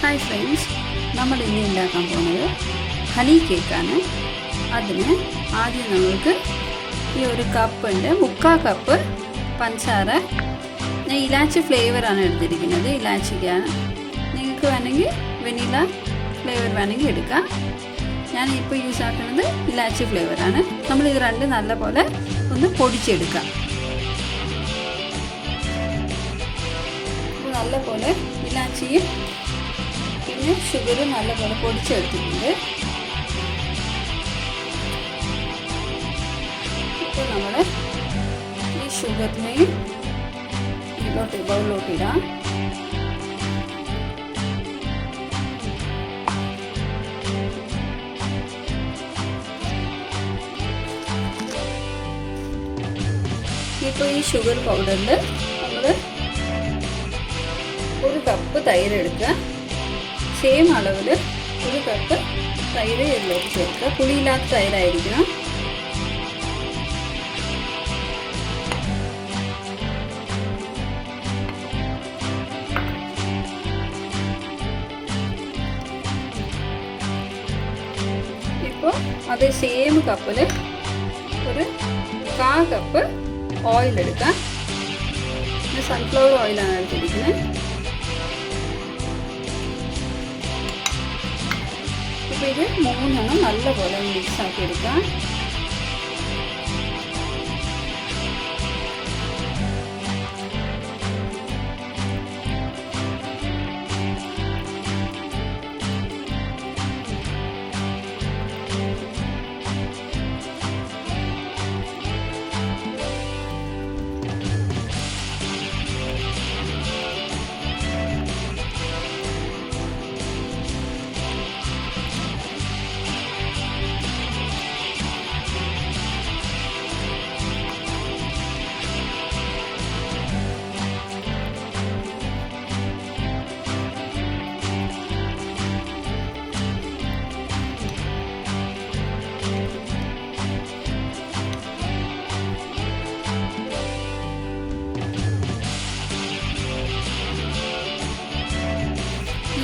Hi friends, നമ്മൾ ഇന്ന് ഉണ്ടാക്കാൻ പോകുന്നത് ഹണി കേക്കാണ്. അതിന് ആദ്യം നമ്മൾക്ക് ഈ ഒരു കപ്പുണ്ട്, 3/4 കപ്പ് പഞ്ചസാര. ഞാൻ ഇലാച്ചി ഫ്ലേവറാണ് എടുത്തിരിക്കുന്നത്, ഇലാച്ചിക്കാണ്. നിങ്ങൾക്ക് വേണമെങ്കിൽ വെനില ഫ്ലേവർ വേണമെങ്കിൽ എടുക്കാം. ഞാനിപ്പോൾ യൂസ് ആക്കുന്നത് ഇലാച്ചി ഫ്ലേവറാണ്. നമ്മളിത് രണ്ടും നല്ലപോലെ ഒന്ന് പൊടിച്ചെടുക്കാം. നല്ലപോലെ ഇലാച്ചിയും പിന്നെ ഷുഗറും നല്ലപോലെ പൊടിച്ചെടുത്തിട്ടുണ്ട്. ഇപ്പോൾ നമ്മൾ ഈ ഷുഗറിനെയും ബൗളിലോട്ട് ഇടാം. ഇപ്പോൾ ഈ ഷുഗർ പൗഡറിൽ നമ്മൾ 1 കപ്പ് തൈര് എടുക്കുക. സെയിം അളവിൽ 1 കപ്പ് തൈര് ഇതിലേക്ക് ചേർക്കുക. പുളിയില്ലാത്ത തൈരായിരിക്കണം. ഇപ്പോൾ അതേ സെയിം കപ്പിൽ 1/4 കപ്പ് ഓയിൽ എടുക്കാം. സൺഫ്ലവർ ഓയിലാണ് എടുത്തിരിക്കുന്നത്. ഇപ്പോൾ ഇത് 3 നല്ലപോലെ മിക്സ് ആക്കി എടുക്കാം.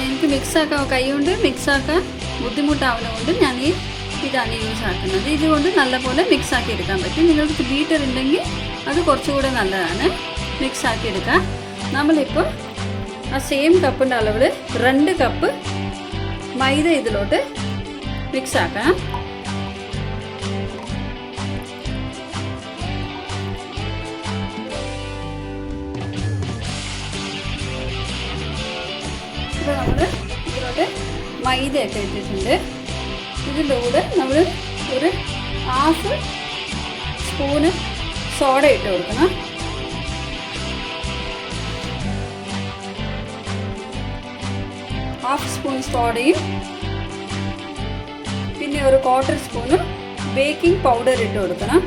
എനിക്ക് മിക്സാക്കാൻ കൈകൊണ്ട് മിക്സാക്കാൻ ബുദ്ധിമുട്ടാവുന്നതുകൊണ്ട് ഞാൻ ഇതാണ് യൂസ് ആക്കുന്നത്. ഇതുകൊണ്ട് നല്ലപോലെ മിക്സാക്കി എടുക്കാൻ പറ്റും. നിങ്ങൾക്ക് ബീറ്റർ ഉണ്ടെങ്കിൽ അത് കുറച്ചുകൂടെ നല്ലതാണ്. മിക്സാക്കി എടുക്കാം. നമ്മളിപ്പോൾ ആ സെയിം കപ്പിൻ്റെ അളവിൽ 2 കപ്പ് മൈദ ഇതിലോട്ട് മിക്സാക്കാം. ഇപ്പോൾ നമ്മൾ ഇതിലോട്ട് മൈദയൊക്കെ ഇട്ടിട്ടുണ്ട്. ഇതിൻ്റെ കൂടെ നമ്മൾ 1/2 സ്പൂണ് സോഡ ഇട്ട് കൊടുക്കണം. ഹാഫ് സ്പൂൺ സോഡയും പിന്നെ 1/4 സ്പൂണ് ബേക്കിംഗ് പൗഡർ ഇട്ട് കൊടുക്കണം.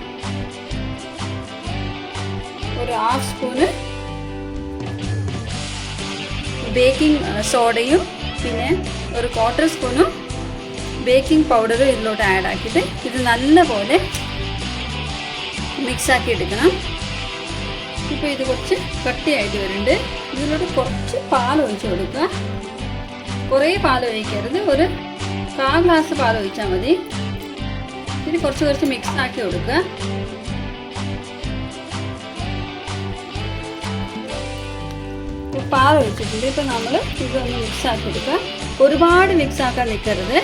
1/2 സ്പൂണ് ബേക്കിംഗ് സോഡയും പിന്നെ 1/4 സ്പൂണും ബേക്കിംഗ് പൗഡറും ഇതിലോട്ട് ആഡ് ആക്കിയിട്ട് ഇത് നല്ലപോലെ മിക്സാക്കി എടുക്കണം. ഇപ്പോൾ ഇത് കുറച്ച് കട്ടിയായിട്ട് വരുന്നുണ്ട്. ഇതിലോട്ട് കുറച്ച് പാൽ ഒഴിച്ച് കൊടുക്കുക. കുറേ പാൽ ഒഴിക്കരുത്, 1/4 ഗ്ലാസ് പാൽ ഒഴിച്ചാൽ മതി. ഇത് കുറച്ച് മിക്സാക്കി കൊടുക്കുക. പാൽ ഒഴിച്ചിട്ടുണ്ട്. ഇപ്പോൾ നമ്മൾ ഇതൊന്ന് മിക്സാക്കി എടുക്കുക. ഒരുപാട് മിക്സാക്കാൻ നിൽക്കരുത്.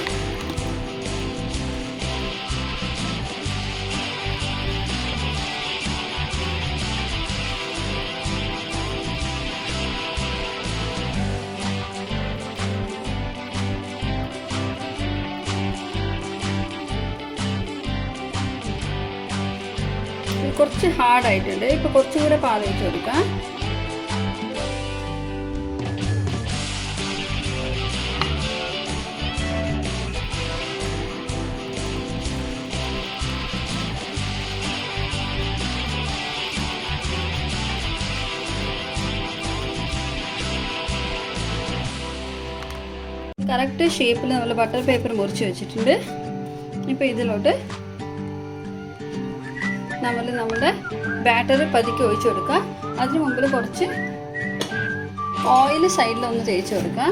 കുറച്ച് ഹാർഡായിട്ടുണ്ട്. ഇപ്പോൾ കുറച്ചുകൂടെ പാൽ ഒഴിച്ച് കൊടുക്കാം. കറക്റ്റ് ഷേപ്പിൽ നമ്മൾ ബട്ടർ പേപ്പർ മുറിച്ച് വെച്ചിട്ടുണ്ട്. ഇപ്പോൾ ഇതിലോട്ട് നമ്മുടെ ബാറ്റർ പതുക്കെ ഒഴിച്ചു കൊടുക്കുക. അതിന് മുമ്പിൽ കുറച്ച് ഓയിൽ സൈഡിൽ ഒന്ന് തേച്ച് കൊടുക്കുക.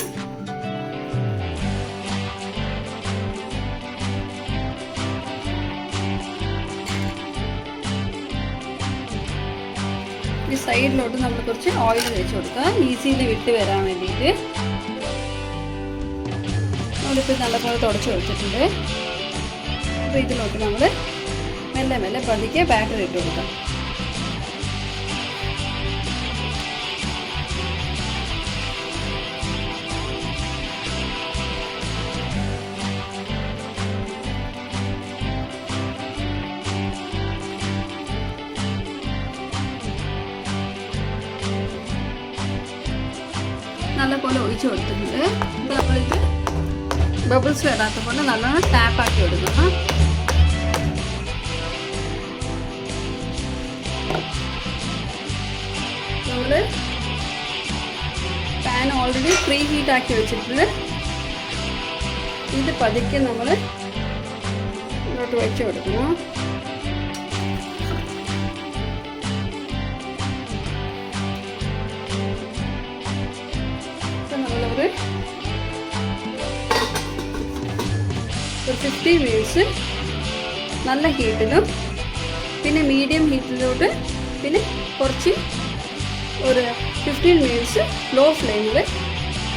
സൈഡിലോട്ട് നമ്മൾ കുറച്ച് ഓയിൽ വെച്ച് കൊടുക്കുക, ഈസിലി വിട്ട് വരാൻ വേണ്ടിയിട്ട്. നമ്മളിപ്പോൾ നല്ലപോലെ തുടച്ച് കൊടുത്തിട്ടുണ്ട്. അപ്പോൾ ഇതിലോട്ട് നമ്മൾ മെല്ലെ മെല്ലെ പതുക്കെ ബാറ്റർ ഇട്ട് കൊടുക്കാം. നല്ലപോലെ ഒഴിച്ച് കൊടുത്തിട്ടുണ്ട്. ഇപ്പോൾ നമ്മളിത് ബബിൾസ് വരാത്ത പോലെ നല്ലോണം ടാപ്പാക്കി കൊടുക്കണം. നമ്മൾ പാൻ ഓൾറെഡി പ്രീ ഹീറ്റ് ആക്കി വെച്ചിട്ടുണ്ട്. ഇത് പതുക്കെ നമ്മൾ ഇങ്ങോട്ട് വെച്ച് കൊടുക്കണം. ഒരു 50 മിനിറ്റ്സ് നല്ല ഹീറ്റിലും പിന്നെ മീഡിയം ഹീറ്റിലോട്ട് പിന്നെ കുറച്ച് ഒരു 15 മിനിറ്റ്സ് ലോ ഫ്ലെയിമിൽ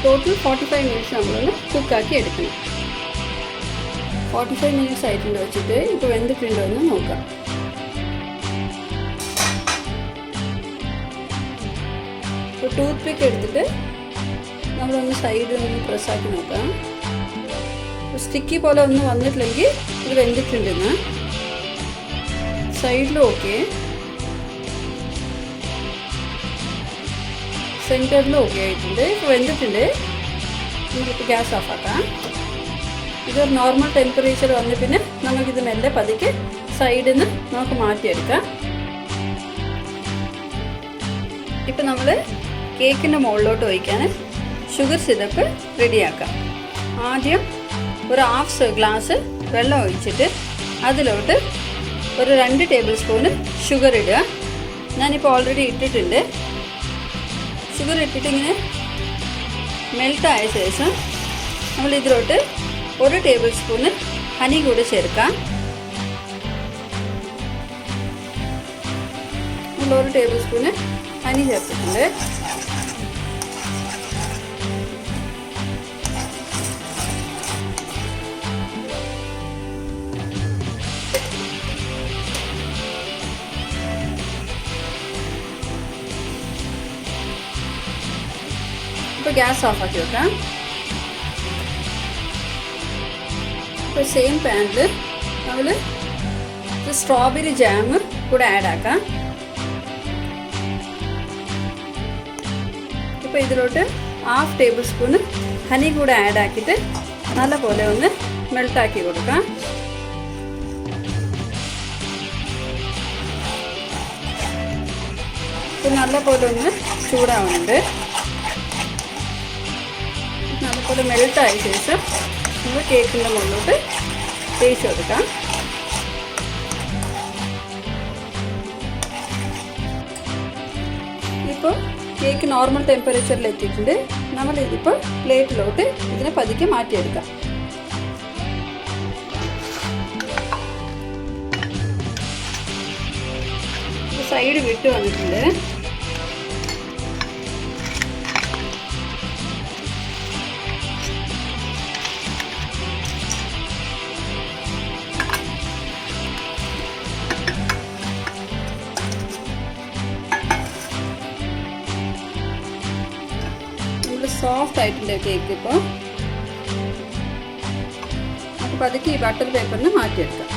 ടോട്ടൽ 45 മിനിറ്റ്സ് നമ്മളൊന്ന് കുക്കാക്കി എടുക്കണം. 45 മിനിറ്റ്സ് ആയിട്ടുണ്ട് വെച്ചിട്ട് ഇപ്പോൾ വെന്തിട്ടുണ്ടോ എന്ന് നോക്കാം. ഇപ്പോൾ ടൂത്ത് പിക്ക് എടുത്തിട്ട് നമ്മളൊന്ന് സൈഡിൽ ഒന്ന് പ്രസ്സാക്കി നോക്കാം. സ്റ്റിക്കി പോലെ ഒന്നും വന്നിട്ടില്ലെങ്കിൽ ഇത് വെന്തിട്ടുണ്ടെന്ന്. സൈഡിലും ഓക്കെ, സെൻറ്ററിലും ഓക്കെ ആയിട്ടുണ്ട്. ഇപ്പോൾ വെന്തിട്ടുണ്ട്. നമുക്കിപ്പോൾ ഗ്യാസ് ഓഫാക്കാം. ഇതൊരു നോർമൽ ടെമ്പറേച്ചർ വന്ന് പിന്നെ നമുക്കിത് മെല്ലെ പതുക്കെ സൈഡിൽ നിന്ന് നമുക്ക് മാറ്റിയെടുക്കാം. ഇപ്പം നമ്മൾ കേക്കിൻ്റെ മുകളിലോട്ട് ഒഴിക്കാൻ ഷുഗർ സിറപ്പ് റെഡിയാക്കാം. ആദ്യം ഒരു ഹാഫ് ഗ്ലാസ് വെള്ളം ഒഴിച്ചിട്ട് അതിലോട്ട് ഒരു 2 ടേബിൾ സ്പൂണ് ഷുഗർ ഇടുക. ഞാനിപ്പോൾ ഓൾറെഡി ഇട്ടിട്ടുണ്ട്. ഷുഗർ ഇട്ടിട്ട് ഇങ്ങനെ മെൽട്ടായ ശേഷം നമ്മൾ ഇതിലോട്ട് 1 ടേബിൾ സ്പൂണ് ഹണി കൂടെ ചേർക്കാം. നമ്മൾ 1 ടേബിൾ സ്പൂണ് ഹണി ചേർത്തിട്ടുണ്ട്. ഇപ്പോൾ ഗ്യാസ് ഓഫാക്കി വെക്കാം. ഇപ്പോൾ സെയിം പാനിൽ നമ്മൾ സ്ട്രോബെറി ജാം കൂടെ ആഡ് ആക്കാം. ഇപ്പോൾ ഇതിലോട്ട് 1/2 ടേബിൾ സ്പൂണ് ഹണി കൂടെ ആഡ് ആക്കിയിട്ട് നല്ലപോലെ ഒന്ന് മെൽട്ടാക്കി കൊടുക്കാം. ഇപ്പോൾ നല്ലപോലെ ഒന്ന് ചൂടാവുന്നുണ്ട്. നല്ലപോലെ മെൽട്ടായ ശേഷം നമ്മൾ കേക്കിൻ്റെ മുകളിലോട്ട് തേച്ച് കൊടുക്കാം. ഇപ്പോൾ കേക്ക് നോർമൽ ടെമ്പറേച്ചറിൽ എത്തിയിട്ടുണ്ട്. നമ്മളിതിപ്പോൾ പ്ലേറ്റിലോട്ട് ഇതിനെ പതുക്കെ മാറ്റിയെടുക്കാം. സൈഡ് വിട്ട് വന്നിട്ടുണ്ട്. സോഫ്റ്റ് ആയിട്ടുണ്ട് കേക്ക്. ഇപ്പോൾ നമുക്ക് പതുക്കെ ഈ ബട്ടർ പേപ്പറിന് മാറ്റിയെടുക്കാം.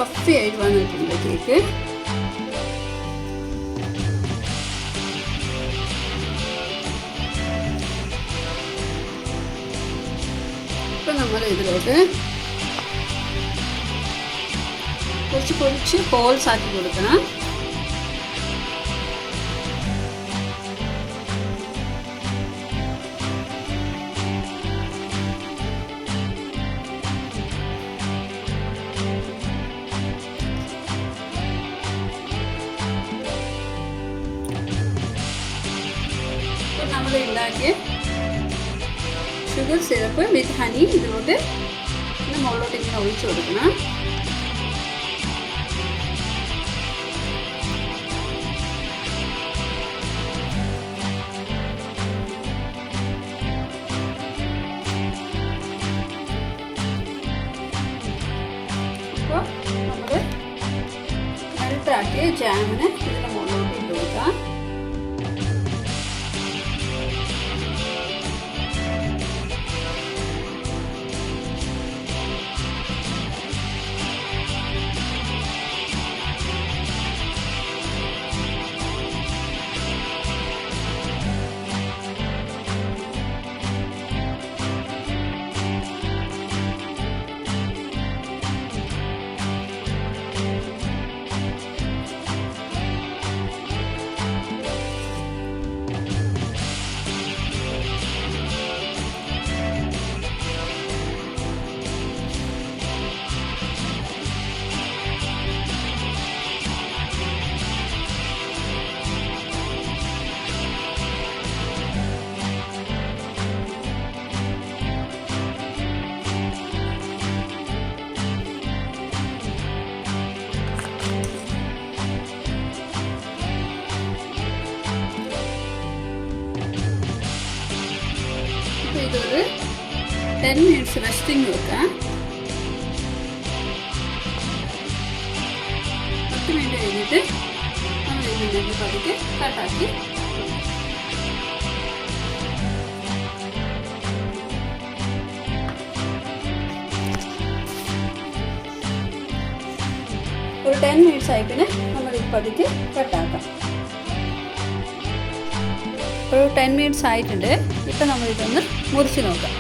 ഫ്ലഫി ആയിട്ട് വന്നിട്ടുണ്ട് കേക്ക്. ഇപ്പം നമ്മൾ ഇതിലോട്ട് കുറച്ച് ഹോൾസ് ആക്കി കൊടുക്കണം. നമ്മൾ ഉണ്ടാക്കിയ ഷുഗർ സിറപ്പ് വിത്ത് ഹണി ഇതിലോട്ട് മുകളിലോട്ട് ഇങ്ങനെ ഒഴിച്ചു കൊടുക്കണം. അപ്പോൾ നമ്മൾ മെൽട്ടാക്കിയ ജാമിന് ഇതിൻ്റെ മുകളിലോട്ട് ഇട്ട് കൊടുക്കാം. ഇതൊരു 10 minutes റെസ്റ്റിംഗ് വെക്കാം. 10 മിനിറ്റ് കഴിഞ്ഞിട്ട് നമ്മൾ ഇതിലേക്ക് പതുക്കെ കട്ടാക്കി ഒരു 10 minutes ആയി പിന്നെ നമ്മൾ ഇത് പതുക്കെ കട്ടാക്കാം. ഒരു 10 minutes ആയിട്ടുണ്ട്. ഇപ്പം നമ്മളിതൊന്ന് മുറിച്ച് നോക്കാം.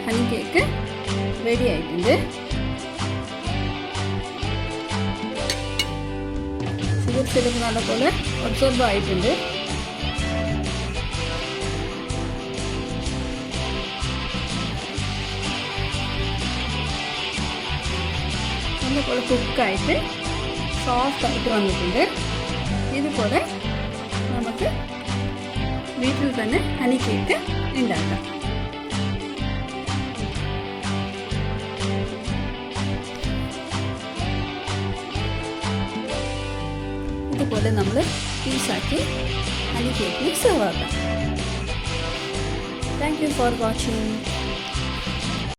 ഹണി കേക്ക് റെഡി ആയിട്ടുണ്ട്. ഷുഗർ സിറപ്പ് നല്ലപോലെ അബ്സോർബ് ആയിട്ടുണ്ട്. നല്ലപോലെ കുക്കായിട്ട് സോഫ്റ്റ് ആയിട്ട് വന്നിട്ടുണ്ട്. ഇതുപോലെ നമുക്ക് വീട്ടിൽ തന്നെ ഹണി കേക്ക് ഉണ്ടാക്കാം. ഇതുപോലെ നമ്മൾ പീസാക്കി ഹണി കേക്കിന് സെർവ് ആക്കാം. Thank you for watching.